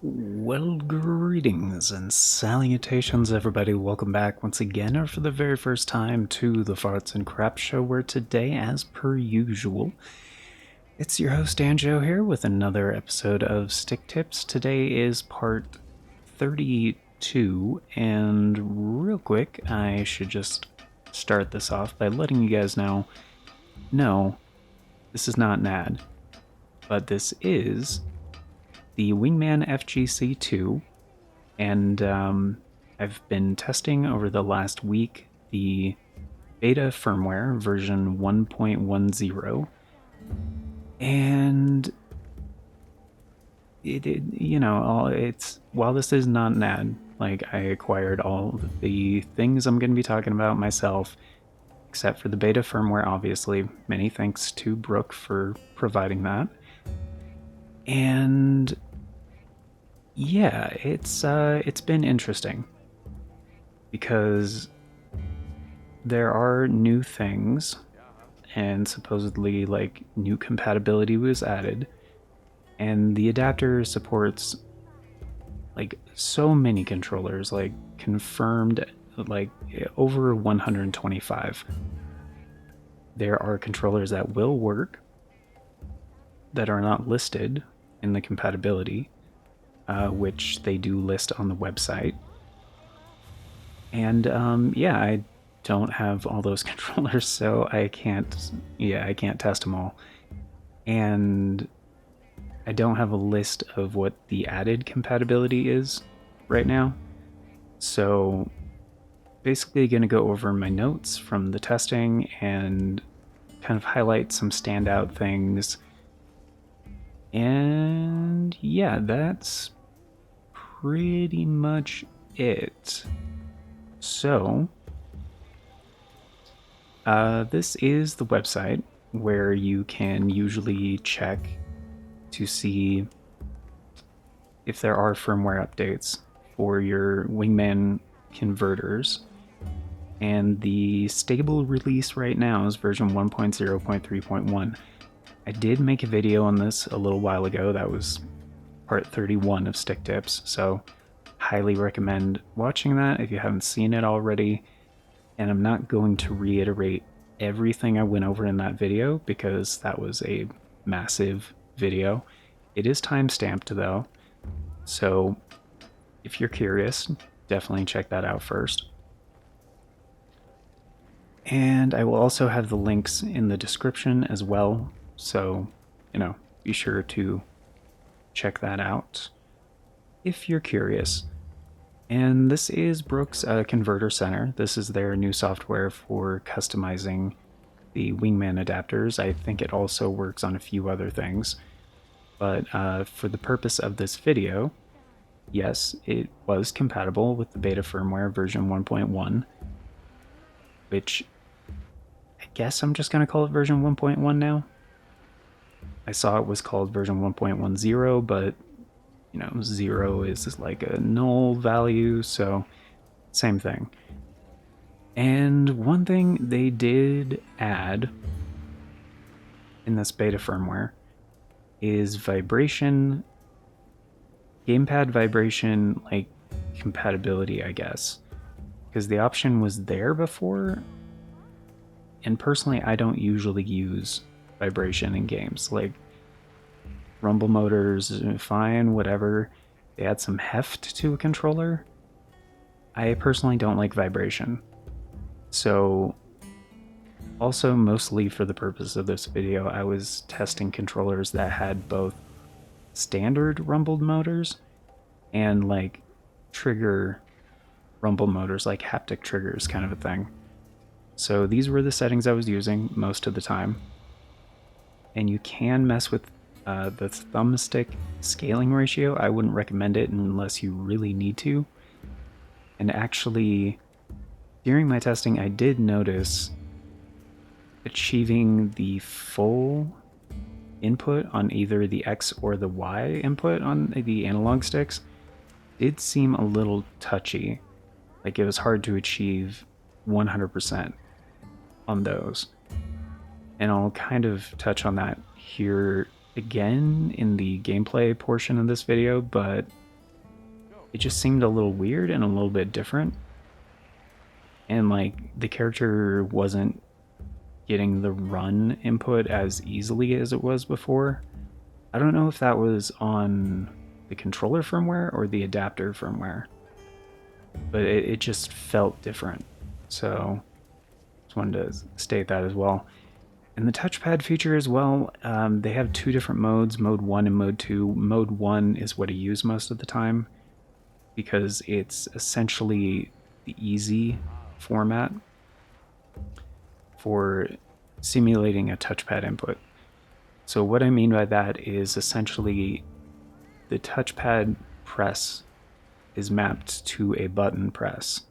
Well, greetings and salutations, everybody. Welcome back once again, or for the very first time, to the Farts and Crap Show, where today, as per usual, it's your host, Anjo, here with another episode of Stick Tips. Today is part 32, and real quick, I should just start this off by letting you guys know, no, this is not an ad, but this is the Wingman FGC2, and I've been testing over the last week the Beta Firmware version 1.10, and it's while this is not an ad, like I acquired all the things I'm going to be talking about myself, except for the Beta Firmware, obviously. Many thanks to Brook for providing that. And yeah, it's been interesting because there are new things, and supposedly like new compatibility was added, and the adapter supports like so many controllers, like confirmed, like over 125. There are controllers that will work that are not listed in the compatibility, which they do list on the website. And yeah, I don't have all those controllers, so I can't test them all. And I don't have a list of what the added compatibility is right now. So basically going to go over my notes from the testing and kind of highlight some standout things. And yeah, that's pretty much it. So, this is the website where you can usually check to see if there are firmware updates for your Wingman converters. And the stable release right now is version 1.0.3.1. I did make a video on this a little while ago. That was part 31 of Stick Tips, so highly recommend watching that if you haven't seen it already. And I'm not going to reiterate everything I went over in that video because that was a massive video. It is time-stamped though, so if you're curious, definitely check that out first. And I will also have the links in the description as well, so, be sure to check that out if you're curious. And this is Brook's Converter Center. This is their new software for customizing the Wingman adapters. I think it also works on a few other things. But for the purpose of this video, yes, it was compatible with the Beta Firmware version 1.1, which I guess I'm just going to call it version 1.1 now. I saw it was called version 1.10, but 0 is like a null value, so same thing. And one thing they did add in this beta firmware is vibration, gamepad vibration, like compatibility, I guess, because the option was there before. And personally, I don't usually use vibration in games. Like, rumble motors, fine, whatever. They add some heft to a controller. I personally don't like vibration. So, also mostly for the purpose of this video, I was testing controllers that had both standard rumbled motors and like trigger rumble motors, like haptic triggers kind of a thing. So these were the settings I was using most of the time. And you can mess with the thumbstick scaling ratio. I wouldn't recommend it unless you really need to. And actually, during my testing, I did notice achieving the full input on either the X or the Y input on the analog sticks did seem a little touchy. Like, it was hard to achieve 100% on those. And I'll kind of touch on that here again in the gameplay portion of this video, but it just seemed a little weird and a little bit different. And like the character wasn't getting the run input as easily as it was before. I don't know if that was on the controller firmware or the adapter firmware, but it just felt different. So just wanted to state that as well. And the touchpad feature as well, they have two different modes, mode 1 and mode 2. Mode 1 is what I use most of the time because it's essentially the easy format for simulating a touchpad input. So what I mean by that is essentially the touchpad press is mapped to a button press.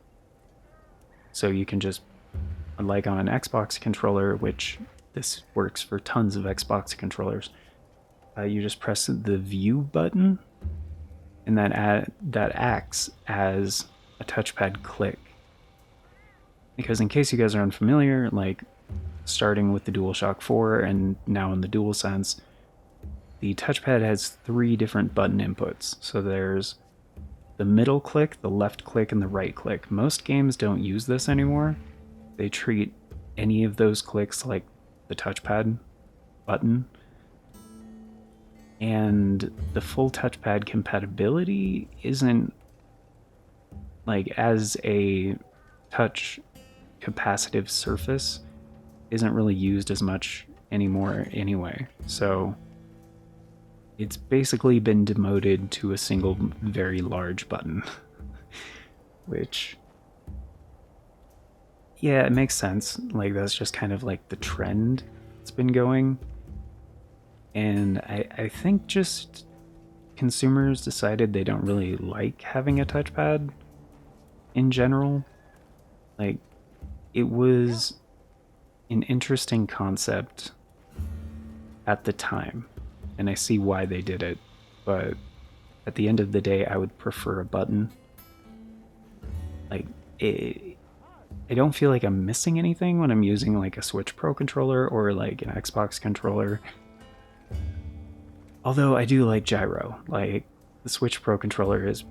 So you can just, like on an Xbox controller, which this works for tons of Xbox controllers, you just press the view button, and that acts as a touchpad click. Because in case you guys are unfamiliar, like starting with the DualShock 4 and now in the DualSense, the touchpad has 3 different button inputs. So there's the middle click, the left click, and the right click. Most games don't use this anymore. They treat any of those clicks like the touchpad button. And the full touchpad compatibility isn't, like, as a touch capacitive surface, isn't really used as much anymore anyway. So it's basically been demoted to a single very large button. Which, yeah, it makes sense. Like, that's just kind of like the trend it's been going. And I think just consumers decided they don't really like having a touchpad in general. Like, it was an interesting concept at the time, and I see why they did it, but at the end of the day, I would prefer a button. Like, I don't feel like I'm missing anything when I'm using like a Switch Pro controller or like an Xbox controller. Although I do like gyro. Like, the Switch Pro controller is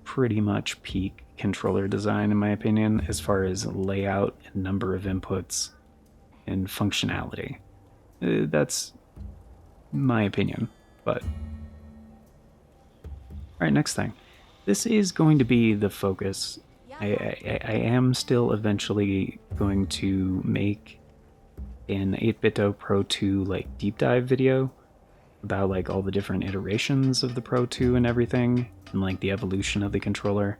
pretty much peak controller design in my opinion, as far as layout and number of inputs and functionality. That's my opinion, but... Alright, next thing. This is going to be the focus. I am still eventually going to make an 8BitDo Pro 2 like deep dive video about like all the different iterations of the Pro 2 and everything, and like the evolution of the controller.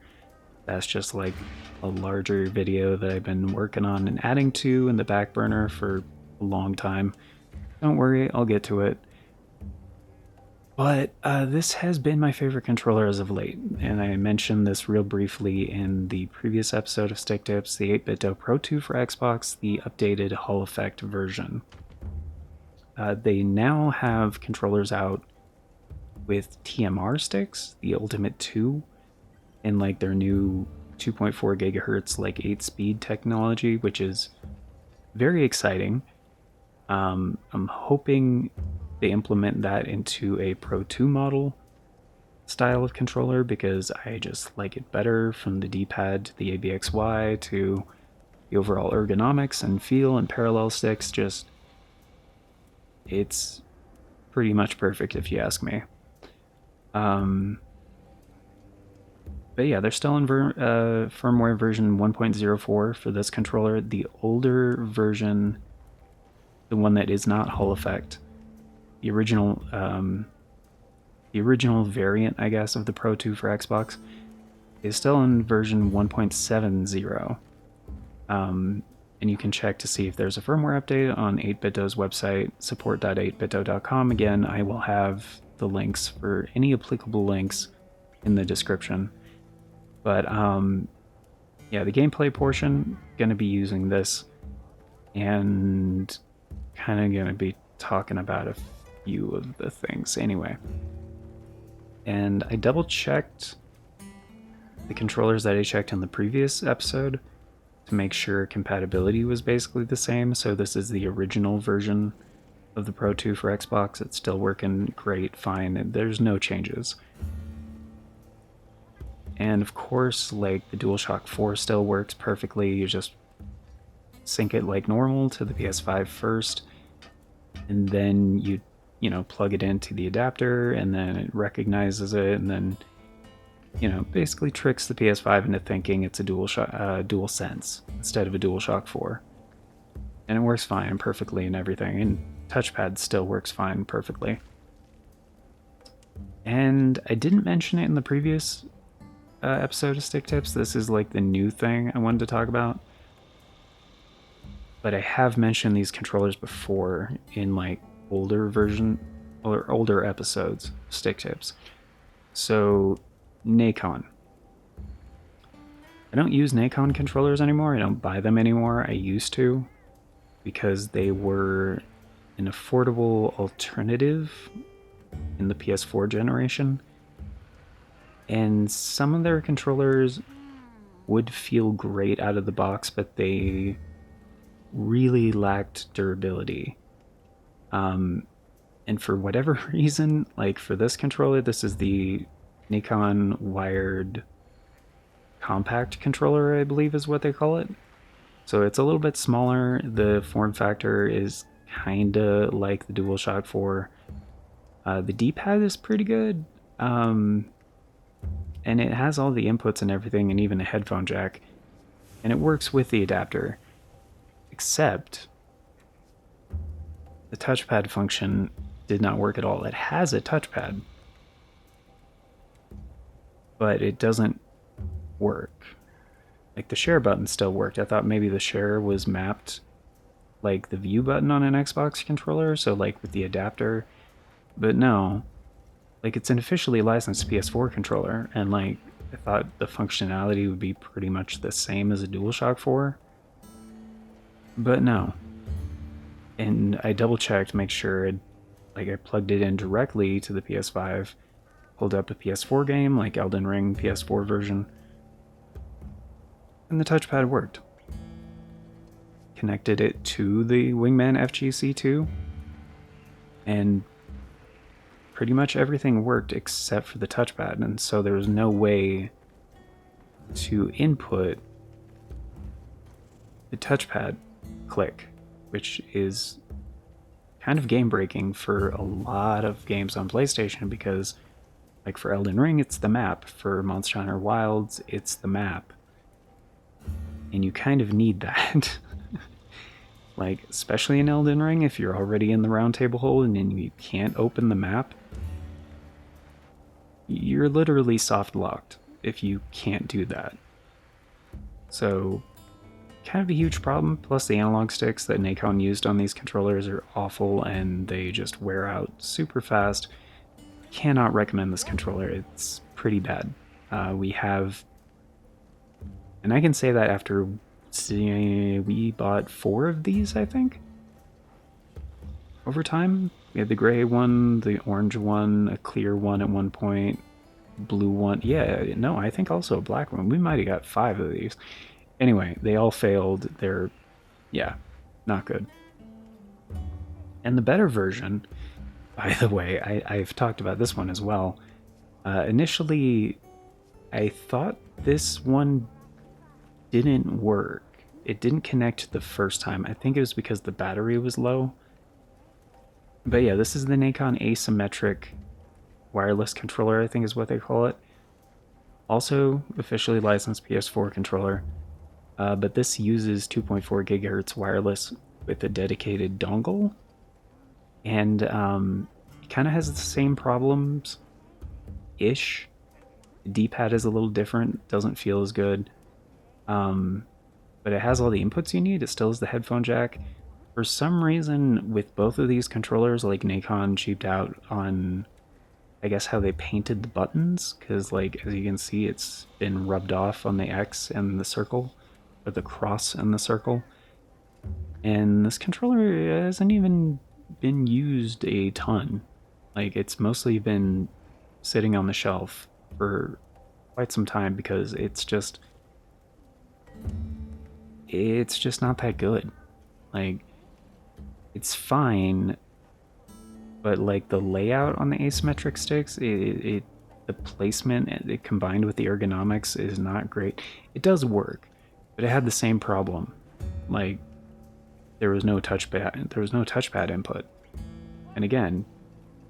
That's just like a larger video that I've been working on and adding to in the back burner for a long time. Don't worry, I'll get to it. But this has been my favorite controller as of late, and I mentioned this real briefly in the previous episode of Stick Tips, the 8BitDo Pro 2 for Xbox, the updated Hall Effect version. They now have controllers out with TMR sticks, the Ultimate 2, and like their new 2.4 gigahertz like 8-speed technology, which is very exciting. I'm hoping they implement that into a Pro 2 model style of controller, because I just like it better, from the D-pad to the ABXY to the overall ergonomics and feel and parallel sticks. Just, it's pretty much perfect if you ask me. But yeah, they're still in firmware version 1.04 for this controller. The older version, the one that is not Hall Effect, the original variant, I guess, of the Pro 2 for Xbox, is still in version 1.70. And you can check to see if there's a firmware update on 8BitDo's website, support.8bitdo.com. Again, I will have the links for any applicable links in the description. But yeah, the gameplay portion, gonna be using this, and kind of gonna be talking about a few of the things anyway. And I double checked the controllers that I checked in the previous episode to make sure compatibility was basically the same. So this is the original version of the Pro 2 for Xbox. It's still working great, fine, and there's no changes. And of course, like the DualShock 4 still works perfectly. You just sync it like normal to the PS5 first, and then you know, plug it into the adapter, and then it recognizes it, and then, you know, basically tricks the PS5 into thinking it's a DualSense instead of a DualShock 4. And it works fine perfectly and everything, and touchpad still works fine perfectly. And I didn't mention it in the previous episode of Stick Tips. This is like the new thing I wanted to talk about. But I have mentioned these controllers before in like older version or older episodes of Stick Tips. So Nacon. I don't use Nacon controllers anymore. I don't buy them anymore. I used to, because they were an affordable alternative in the PS4 generation. And some of their controllers would feel great out of the box, but they really lacked durability. And for whatever reason, like for this controller, this is the Nikon wired compact controller, I believe is what they call it. So it's a little bit smaller. The form factor is kinda like the DualShock 4. The D-pad is pretty good. And it has all the inputs and everything, and even a headphone jack. And it works with the adapter. Except the touchpad function did not work at all. It has a touchpad, but it doesn't work. Like the share button still worked. I thought maybe the share was mapped like the view button on an Xbox controller, so like with the adapter. But no, like it's an officially licensed PS4 controller, and like I thought the functionality would be pretty much the same as a DualShock 4. But no. And I double checked to make sure I plugged it in directly to the PS5, pulled up a PS4 game like Elden Ring PS4 version, and the touchpad worked. Connected it to the Wingman FGC2, and pretty much everything worked except for the touchpad, and so there was no way to input the touchpad click, which is kind of game breaking for a lot of games on PlayStation, because like for Elden Ring it's the map, for Monster Hunter Wilds it's the map, and you kind of need that. Like especially in Elden Ring, if you're already in the round table hole and then you can't open the map, you're literally soft locked if you can't do that. So kind of a huge problem. Plus the analog sticks that Nacon used on these controllers are awful, and they just wear out super fast. Cannot recommend this controller. It's pretty bad. We have, and I can say that after we bought 4 of these, I think, over time. We had the gray one, the orange one, a clear one at one point, blue one. Yeah, no, I think also a black one. We might have got 5 of these. Anyway, they all failed. They're, yeah, not good. And the better version, by the way, I've talked about this one as well. Initially, I thought this one didn't work. It didn't connect the first time. I think it was because the battery was low. But yeah, this is the Nacon asymmetric wireless controller, I think is what they call it. Also officially licensed PS4 controller. But this uses 2.4 gigahertz wireless with a dedicated dongle. And it kind of has the same problems-ish. The D-pad is a little different, doesn't feel as good. But it has all the inputs you need. It still has the headphone jack. For some reason, with both of these controllers, like Nacon cheaped out on, I guess, how they painted the buttons. Because, like, as you can see, it's been rubbed off on the X and the circle, or the cross and the circle. And this controller hasn't even been used a ton. Like, it's mostly been sitting on the shelf for quite some time, because it's just not that good. Like, it's fine, but like the layout on the asymmetric sticks, it the placement combined with the ergonomics is not great. It does work, but it had the same problem. Like, there was no touchpad input. And again,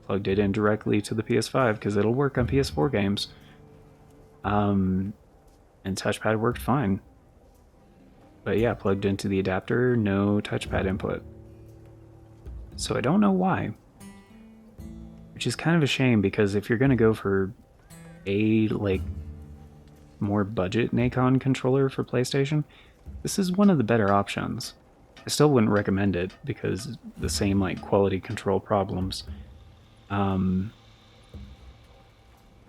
plugged it in directly to the PS5 because it'll work on PS4 games. And touchpad worked fine. But yeah, plugged into the adapter, no touchpad input. So I don't know why. Which is kind of a shame, because if you're going to go for a like more budget Nacon controller for PlayStation, this is one of the better options. I still wouldn't recommend it because the same like quality control problems.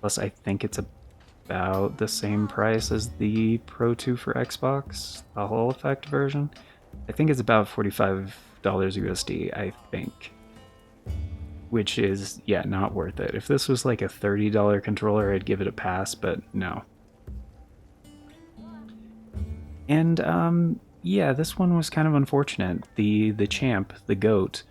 Plus, I think it's about the same price as the Pro 2 for Xbox, the Hall Effect version. I think it's about $45 USD, I think. Which is, yeah, not worth it. If this was like a $30 controller, I'd give it a pass, but no. And, yeah, this one was kind of unfortunate. The champ, the GOAT,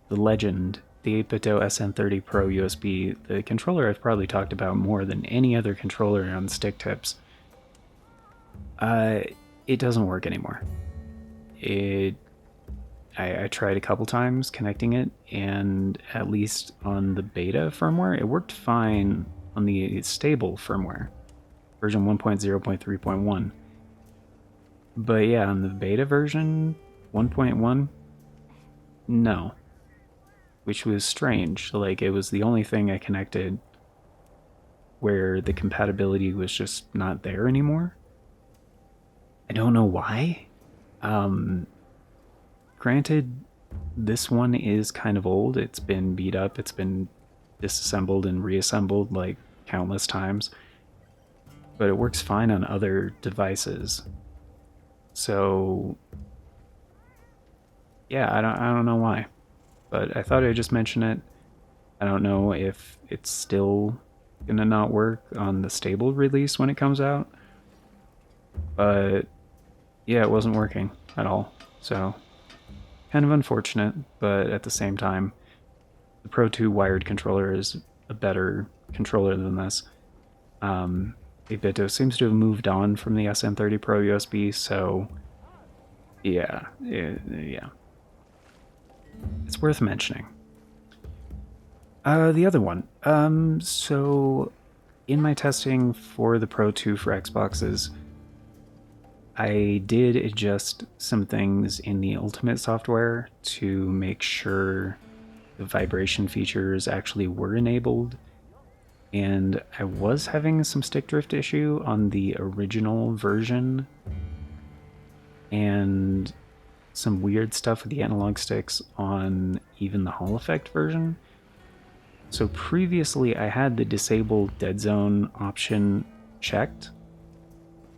the legend, the 8BitDo SN30 Pro USB, the controller I've probably talked about more than any other controller on stick tips, it doesn't work anymore. I tried a couple times connecting it, and at least on the beta firmware, it worked fine on the stable firmware, version 1.0.3.1. But yeah, on the beta version 1.1, no. Which was strange. Like, it was the only thing I connected where the compatibility was just not there anymore. I don't know why. Granted, this one is kind of old. It's been beat up. It's been disassembled and reassembled like countless times. But it works fine on other devices. So, yeah, I don't know why. But I thought I'd just mention it. I don't know if it's still gonna not work on the stable release when it comes out. But yeah, it wasn't working at all. So, kind of unfortunate, but at the same time, the Pro 2 wired controller is a better controller than this. 8BitDo seems to have moved on from the SN30 Pro USB, so yeah. It's worth mentioning. The other one. So in my testing for the Pro 2 for Xboxes, I did adjust some things in the Ultimate software to make sure the vibration features actually were enabled. And I was having some stick drift issue on the original version, and some weird stuff with the analog sticks on even the Hall Effect version. So previously I had the disable dead zone option checked,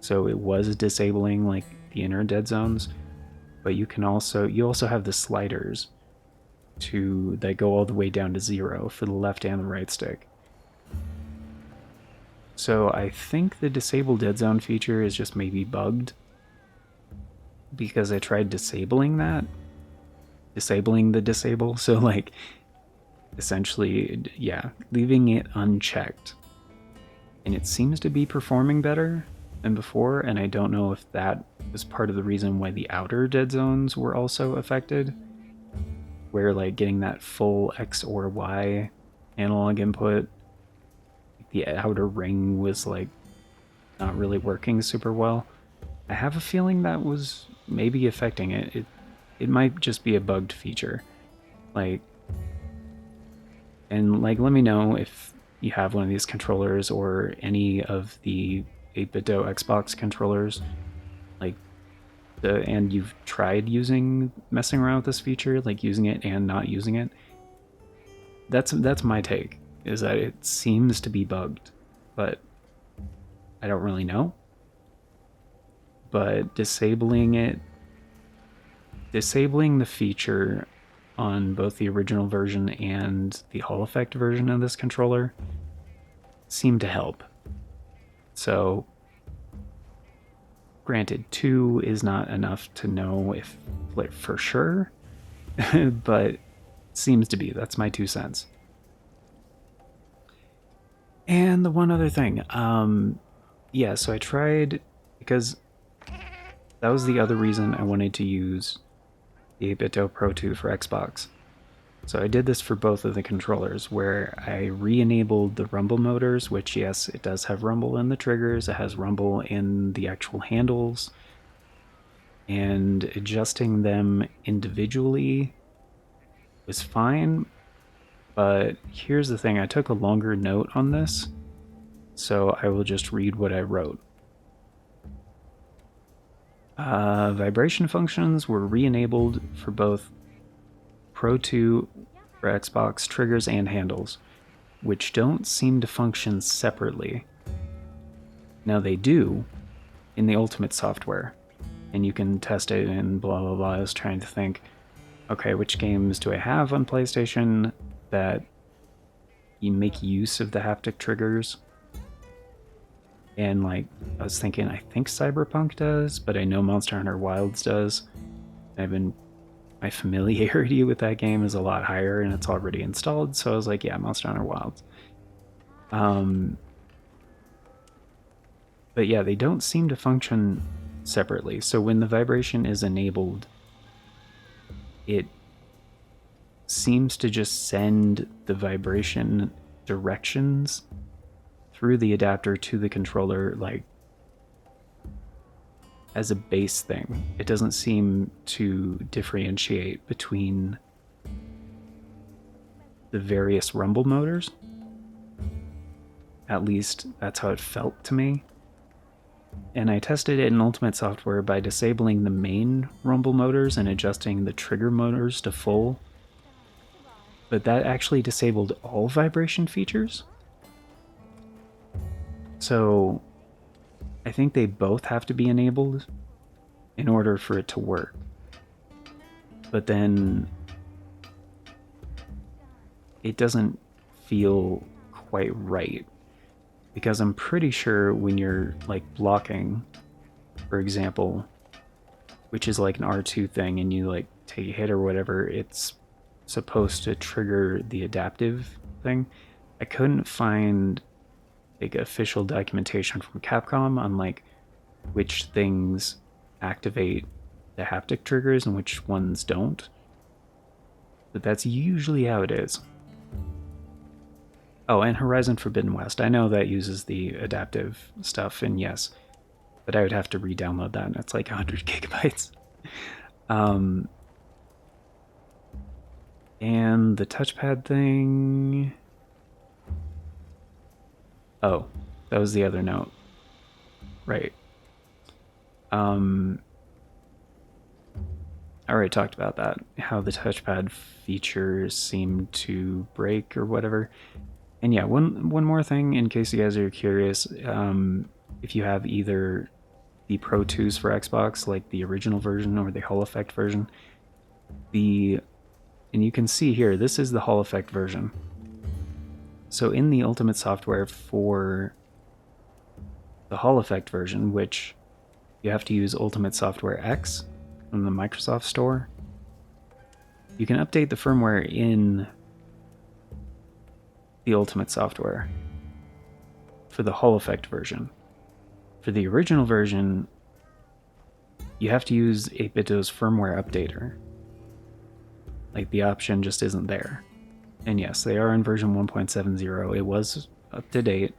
so it was disabling like the inner dead zones, but you also have the sliders that go all the way down to 0 for the left and the right stick. So I think the disable dead zone feature is just maybe bugged, because I tried disabling the disable, so like essentially, yeah, leaving it unchecked, and it seems to be performing better than before. And I don't know if that was part of the reason why the outer dead zones were also affected, where like getting that full X or Y analog input, the outer ring was like not really working super well. I have a feeling that was maybe affecting it. It might just be a bugged feature. Like, and like, let me know if you have one of these controllers or any of the 8BitDo Xbox controllers, like and you've tried messing around with this feature, like using it and not using it. That's my take, is that it seems to be bugged, but I don't really know. But disabling the feature on both the original version and the Hall Effect version of this controller seemed to help. So, granted, 2 is not enough to know if, like, for sure, but seems to be. That's my 2 cents. And the one other thing, yeah, so I tried, because that was the other reason I wanted to use the 8BitDo Pro 2 for Xbox. So I did this for both of the controllers, where I re-enabled the rumble motors, which, yes, it does have rumble in the triggers, it has rumble in the actual handles, and adjusting them individually was fine, but here's the thing, I took a longer note on this, so I will just read what I wrote. Vibration functions were re-enabled for both Pro 2 for Xbox triggers and handles, which don't seem to function separately. Now they do in the Ultimate software, and you can test it and blah blah blah. I was trying to think, okay, which games do I have on PlayStation that you make use of the haptic triggers? And like, I was thinking, I think Cyberpunk does, but I know Monster Hunter Wilds does. My familiarity with that game is a lot higher, and it's already installed. So I was like, yeah, Monster Hunter Wilds. But yeah, they don't seem to function separately. So when the vibration is enabled, it seems to just send the vibration directions through the adapter to the controller, like as a base thing. It doesn't seem to differentiate between the various rumble motors. At least that's how it felt to me. And I tested it in Ultimate software by disabling the main rumble motors and adjusting the trigger motors to full. But that actually disabled all vibration features. So I think they both have to be enabled in order for it to work. But then it doesn't feel quite right, because I'm pretty sure when you're like blocking, for example, which is like an R2 thing, and you like take a hit or whatever, it's supposed to trigger the adaptive thing. I couldn't find like official documentation from Capcom on like which things activate the haptic triggers and which ones don't. But that's usually how it is. Oh, and Horizon Forbidden West. I know that uses the adaptive stuff, and yes, but I would have to re-download that, and it's like 100 gigabytes. And the touchpad thing... Oh, that was the other note. Right. I already talked about that, how the touchpad features seem to break or whatever. And yeah, one more thing in case you guys are curious, if you have either the Pro 2s for Xbox, like the original version or the Hall Effect version, and you can see here, this is the Hall Effect version. So in the Ultimate software for the Hall Effect version, which you have to use Ultimate Software X from the Microsoft Store, you can update the firmware in the Ultimate software for the Hall Effect version. For the original version, you have to use 8BitDo's firmware updater. Like, the option just isn't there. And yes, they are in version 1.70. It was up to date.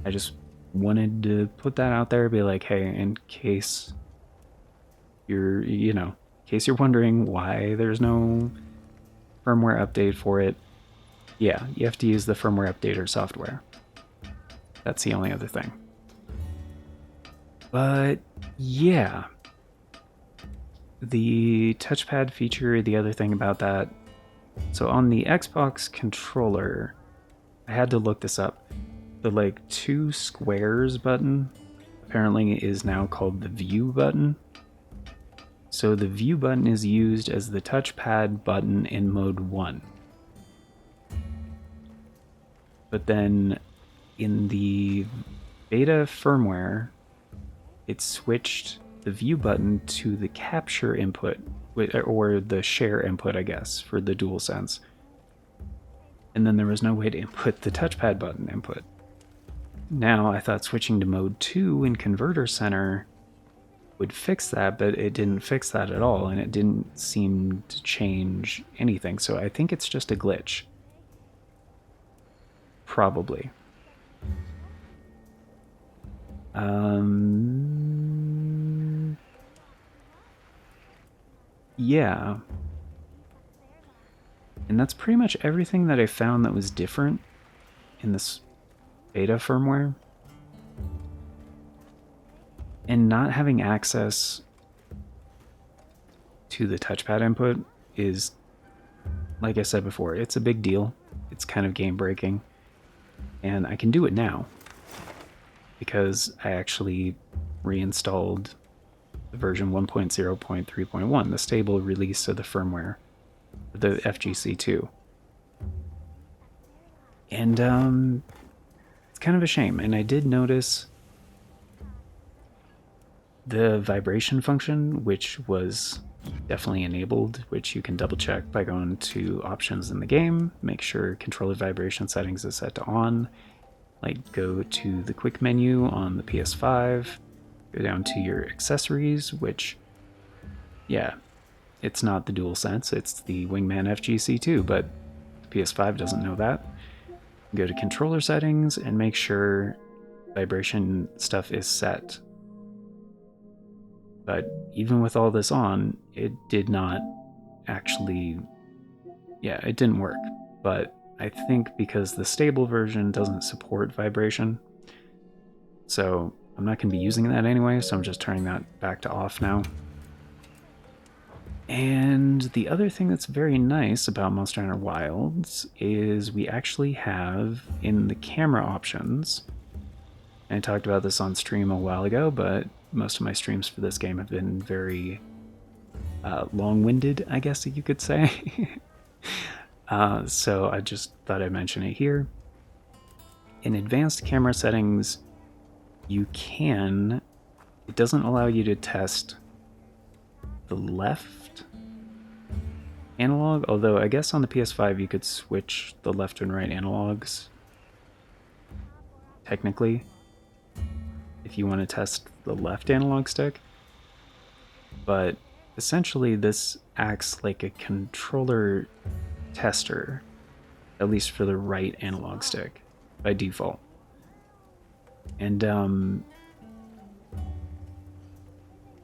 I just wanted to put that out there, be like, hey, in case you're, in case you're wondering why there's no firmware update for it, yeah, you have to use the firmware updater software. That's the only other thing. But yeah, the touchpad feature, the other thing about that, so on the Xbox controller, I had to look this up. The like 2 squares button apparently is now called the view button. So the view button is used as the touchpad button in mode 1. But then in the beta firmware, it switched the view button to the capture input, or the share input, I guess, for the DualSense. And then there was no way to input the touchpad button input. Now, I thought switching to mode 2 in Converter Center would fix that, but it didn't fix that at all, and it didn't seem to change anything. So I think it's just a glitch. Probably. Yeah. And that's pretty much everything that I found that was different in this beta firmware. And not having access to the touchpad input is, like I said before, it's a big deal. It's kind of game breaking. And I can do it now because I actually reinstalled the version 1.0.3.1, the stable release of the firmware, the FGC2. And it's kind of a shame. And I did notice the vibration function, which was definitely enabled, which you can double check by going to options in the game, make sure controller vibration settings is set to on, like go to the quick menu on the PS5, go down to your accessories, which, yeah, it's not the DualSense, it's the Wingman FGC2, but the PS5 doesn't know that. Go to controller settings and make sure vibration stuff is set. But even with all this on, it did not actually, yeah, it didn't work. But I think because the stable version doesn't support vibration, so I'm not going to be using that anyway, so I'm just turning that back to off now. And the other thing that's very nice about Monster Hunter Wilds is we actually have in the camera options, and I talked about this on stream a while ago, but most of my streams for this game have been very long-winded, I guess you could say. So I just thought I'd mention it here. In advanced camera settings, you can, it doesn't allow you to test the left analog, although I guess on the PS5 you could switch the left and right analogs, technically, if you want to test the left analog stick. But essentially this acts like a controller tester, at least for the right analog stick by default. And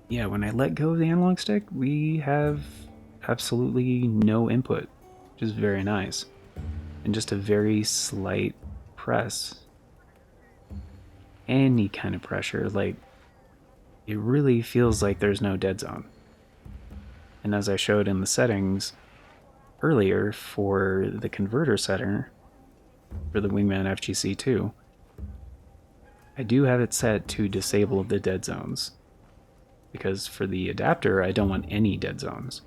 yeah, when I let go of the analog stick, we have absolutely no input, which is very nice. And just a very slight press, any kind of pressure, like, it really feels like there's no dead zone. And as I showed in the settings earlier for the converter setter for the Wingman FGC2, I do have it set to disable the dead zones, because for the adapter I don't want any dead zones,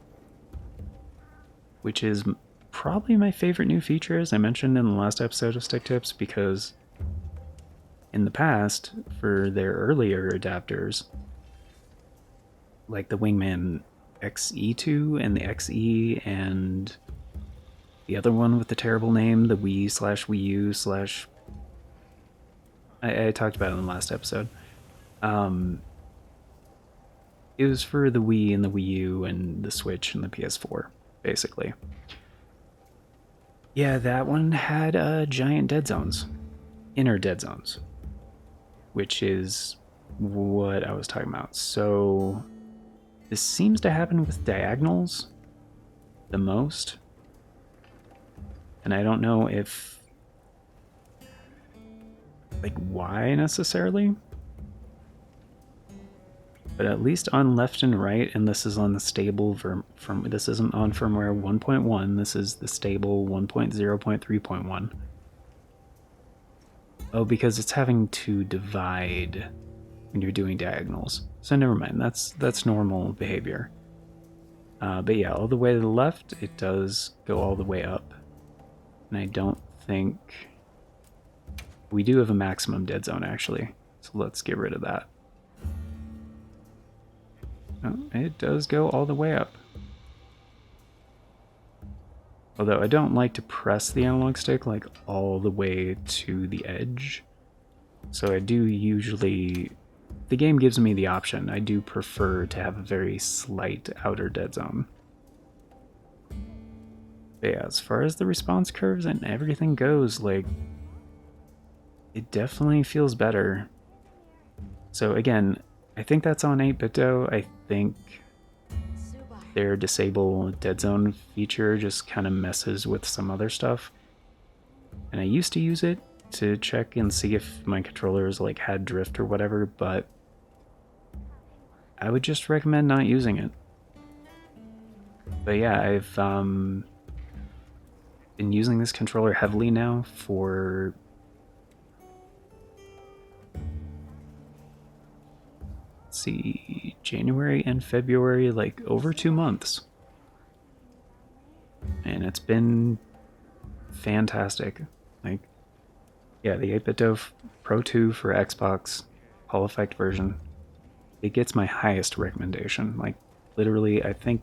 which is probably my favorite new feature, as I mentioned in the last episode of Stick Tips, because in the past, for their earlier adapters, like the Wingman XE2 and the XE and the other one with the terrible name, the Wii U I talked about it in the last episode. It was for the Wii and the Wii U and the Switch and the PS4, basically. Yeah, that one had giant dead zones, inner dead zones, which is what I was talking about. So this seems to happen with diagonals the most, and I don't know if, like, why necessarily, but at least on left and right, and this is on the stable this isn't on firmware 1.1, this is the stable 1.0.3.1. Oh, because it's having to divide when you're doing diagonals. So never mind, that's normal behavior. But yeah, all the way to the left, it does go all the way up. And I don't think... We do have a maximum dead zone, actually. So let's get rid of that. Oh, it does go all the way up. Although I don't like to press the analog stick like all the way to the edge. So I do usually, the game gives me the option. I do prefer to have a very slight outer dead zone. But yeah, as far as the response curves and everything goes, like, it definitely feels better. So again, I think that's on 8BitDo. I think their disable dead zone feature just kind of messes with some other stuff. And I used to use it to check and see if my controllers like had drift or whatever, but I would just recommend not using it. But yeah, I've been using this controller heavily now for January and February, like over 2 months. And it's been fantastic. Like, yeah, the 8BitDo Pro 2 for Xbox Hall Effect version, it gets my highest recommendation. Like, literally, I think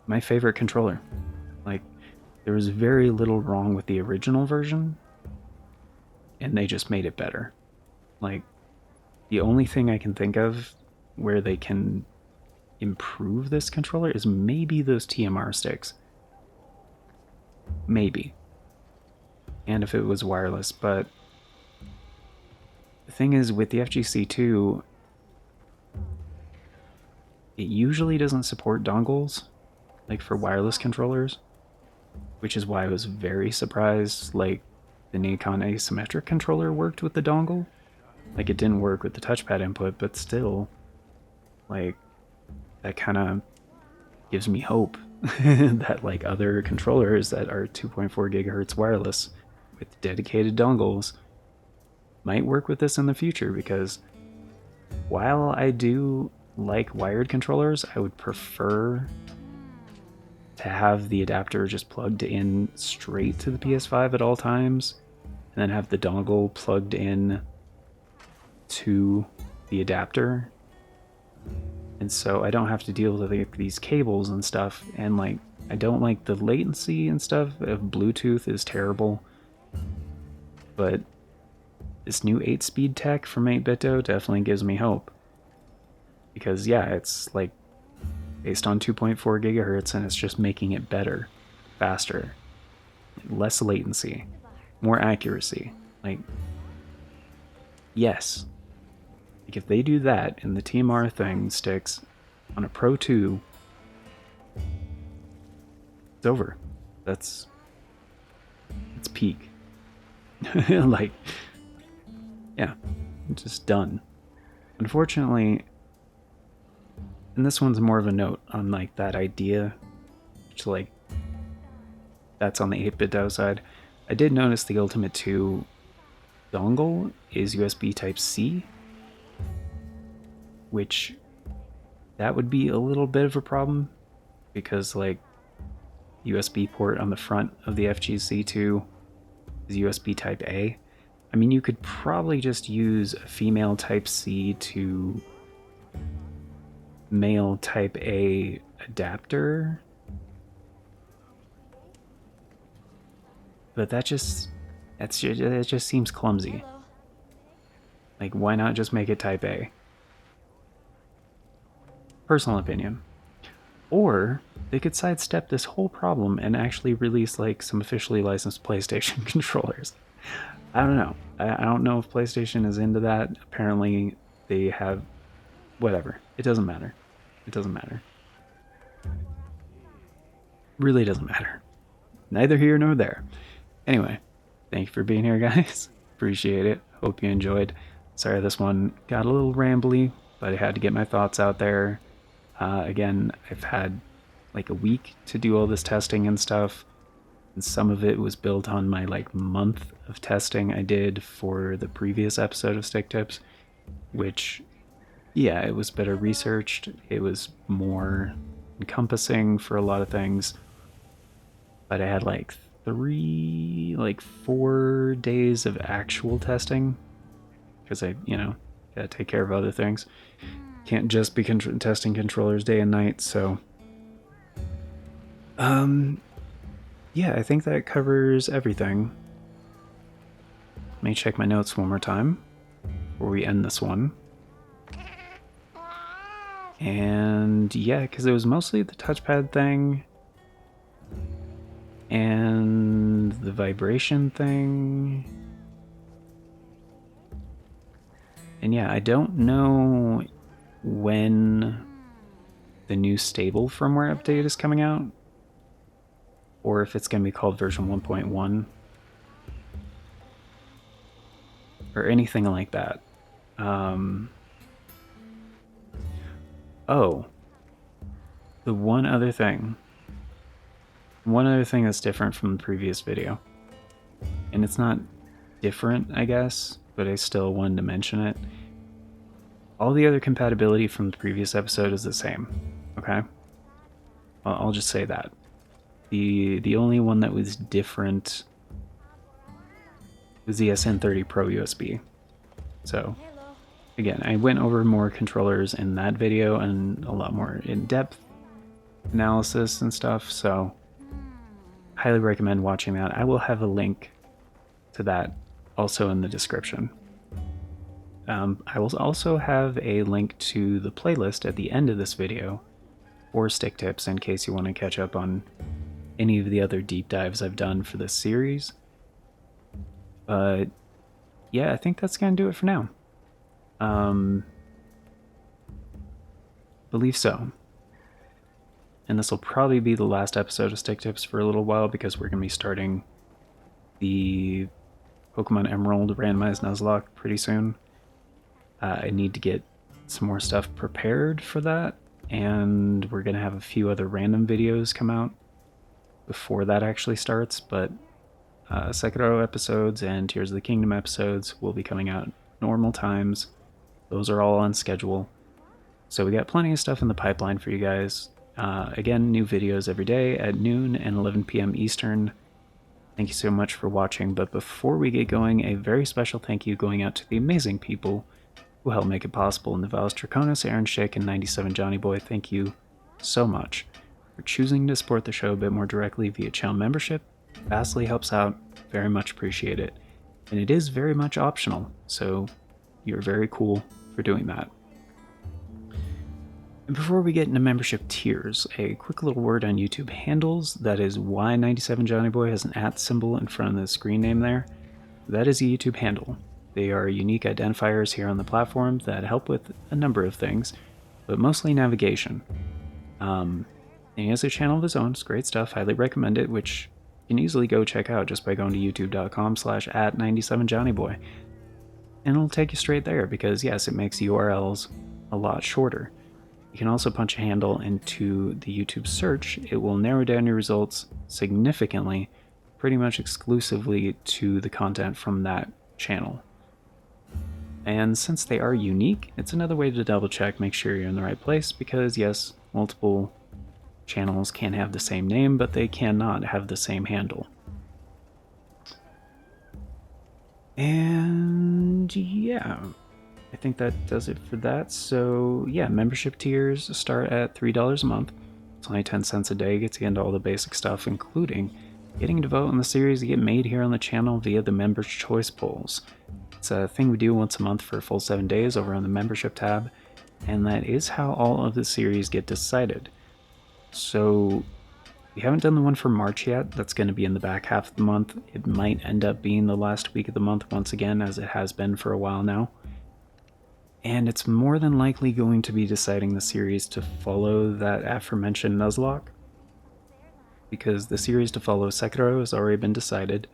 my favorite controller. Like, there was very little wrong with the original version, and they just made it better. Like, the only thing I can think of where they can improve this controller is maybe those TMR sticks. Maybe. And if it was wireless, but the thing is with the FGC2, it usually doesn't support dongles, like for wireless controllers, which is why I was very surprised, like, the Nikon asymmetric controller worked with the dongle. Like, it didn't work with the touchpad input, but still, like, that kind of gives me hope that, like, other controllers that are 2.4 gigahertz wireless with dedicated dongles might work with this in the future, because while I do like wired controllers, I would prefer to have the adapter just plugged in straight to the PS5 at all times, and then have the dongle plugged in to the adapter. And so I don't have to deal with like these cables and stuff, and like I don't like the latency and stuff of Bluetooth is terrible. But this new 8-speed tech from 8BitDo definitely gives me hope. Because yeah, it's like based on 2.4 gigahertz, and it's just making it better, faster, less latency, more accuracy. Like, yes. Like, if they do that and the TMR thing sticks on a Pro 2, it's over. It's peak. Like, yeah, it's just done. Unfortunately, and this one's more of a note on like that idea, which like that's on the 8BitDo side. I did notice the Ultimate 2 dongle is USB Type-C, which that would be a little bit of a problem, because like USB port on the front of the FGC2 is USB Type-A. I mean, you could probably just use a female Type-C to male Type-A adapter, but it just seems clumsy. Like, why not just make it Type-A? Personal opinion. Or they could sidestep this whole problem and actually release like some officially licensed PlayStation controllers. I don't know. I don't know if PlayStation is into that. Apparently they have... Whatever. It doesn't matter. It doesn't matter. Really doesn't matter. Neither here nor there. Anyway, thank you for being here, guys. Appreciate it. Hope you enjoyed. Sorry this one got a little rambly, but I had to get my thoughts out there. Again, I've had like a week to do all this testing and stuff, and some of it was built on my like month of testing I did for the previous episode of Stick Tips, which, yeah, it was better researched, it was more encompassing for a lot of things, but I had like 4 days of actual testing, because I, gotta take care of other things. Can't just be testing controllers day and night, so yeah, I think that covers everything. let me check my notes one more time before we end this one. And yeah, because it was mostly the touchpad thing and the vibration thing. And yeah, I don't know when the new stable firmware update is coming out, or if it's going to be called version 1.1 or anything like that. Oh, the one other thing that's different from the previous video, and it's not different, I guess, but I still wanted to mention it. All the other compatibility from the previous episode is the same, okay? I'll just say that. The only one that was different was the SN30 Pro USB. So, again, I went over more controllers in that video and a lot more in-depth analysis and stuff, so highly recommend watching that. I will have a link to that also in the description. I will also have a link to the playlist at the end of this video for stick tips in case you want to catch up on any of the other deep dives I've done for this series. But yeah, I think that's going to do it for now. Believe so. And this will probably be the last episode of Stick Tips for a little while because we're going to be starting the Pokemon Emerald randomized Nuzlocke pretty soon. I need to get some more stuff prepared for that, and we're going to have a few other random videos come out before that actually starts, but Sekiro episodes and Tears of the Kingdom episodes will be coming out normal times. Those are all on schedule. So we got plenty of stuff in the pipeline for you guys. Again, new videos every day at noon and 11 p.m. Eastern. Thank you so much for watching, but before we get going, a very special thank you going out to the amazing people who helped make it possible. Nivalis Draconis, Aaron Schick, and 97 Johnny Boy. Thank you so much for choosing to support the show a bit more directly via channel membership. Vastly helps out, very much appreciate it. And it is very much optional, so you're very cool for doing that. And before we get into membership tiers, a quick little word on YouTube handles. That is why 97 Johnny Boy has an @ symbol in front of the screen name there. That is a YouTube handle. They are unique identifiers here on the platform that help with a number of things, but mostly navigation. And he has a channel of his own. It's great stuff. Highly recommend it, which you can easily go check out just by going to youtube.com/@97johnnyboy. And it'll take you straight there because, yes, it makes URLs a lot shorter. You can also punch a handle into the YouTube search. It will narrow down your results significantly, pretty much exclusively to the content from that channel. And since they are unique, it's another way to double check, make sure you're in the right place, because yes, multiple channels can have the same name, but they cannot have the same handle. And yeah, I think that does it for that. So yeah, membership tiers start at $3 a month. It's only 10 cents a day, gets you into all the basic stuff, including getting to vote on the series that get made here on the channel via the Members' Choice Polls. It's a thing we do once a month for a full 7 days over on the membership tab, and that is how all of the series get decided. So we haven't done the one for March yet. That's going to be in the back half of the month. It might end up being the last week of the month once again, as it has been for a while now. And it's more than likely going to be deciding the series to follow that aforementioned Nuzlocke, because the series to follow Sekiro has already been decided.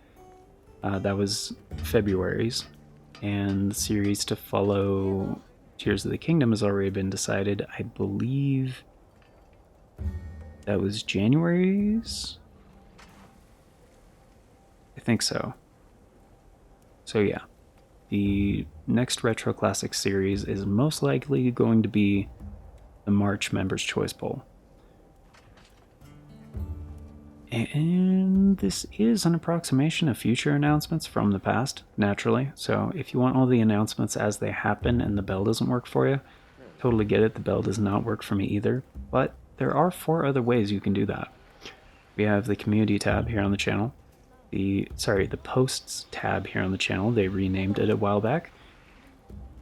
That was February's. And the series to follow Tears of the Kingdom has already been decided. I believe that was January's? I think so. So yeah, the next Retro Classics series is most likely going to be the March Members' Choice Poll. And this is an approximation of future announcements from the past, naturally. So if you want all the announcements as they happen and the bell doesn't work for you, totally get it. The bell does not work for me either. But there are 4 other ways you can do that. We have the community tab here on the channel. the posts tab here on the channel. They renamed it a while back.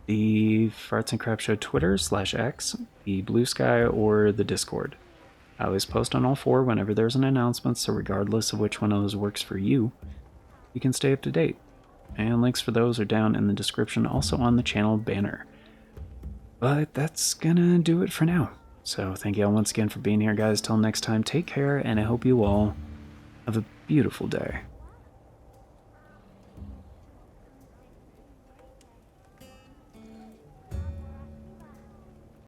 The Farts and Crap Show Twitter /X, the Bluesky, or the Discord. I always post on all four whenever there's an announcement, so regardless of which one of those works for you, you can stay up to date. And links for those are down in the description, also on the channel banner. But that's gonna do it for now. So thank you all once again for being here, guys. Till next time, take care, and I hope you all have a beautiful day.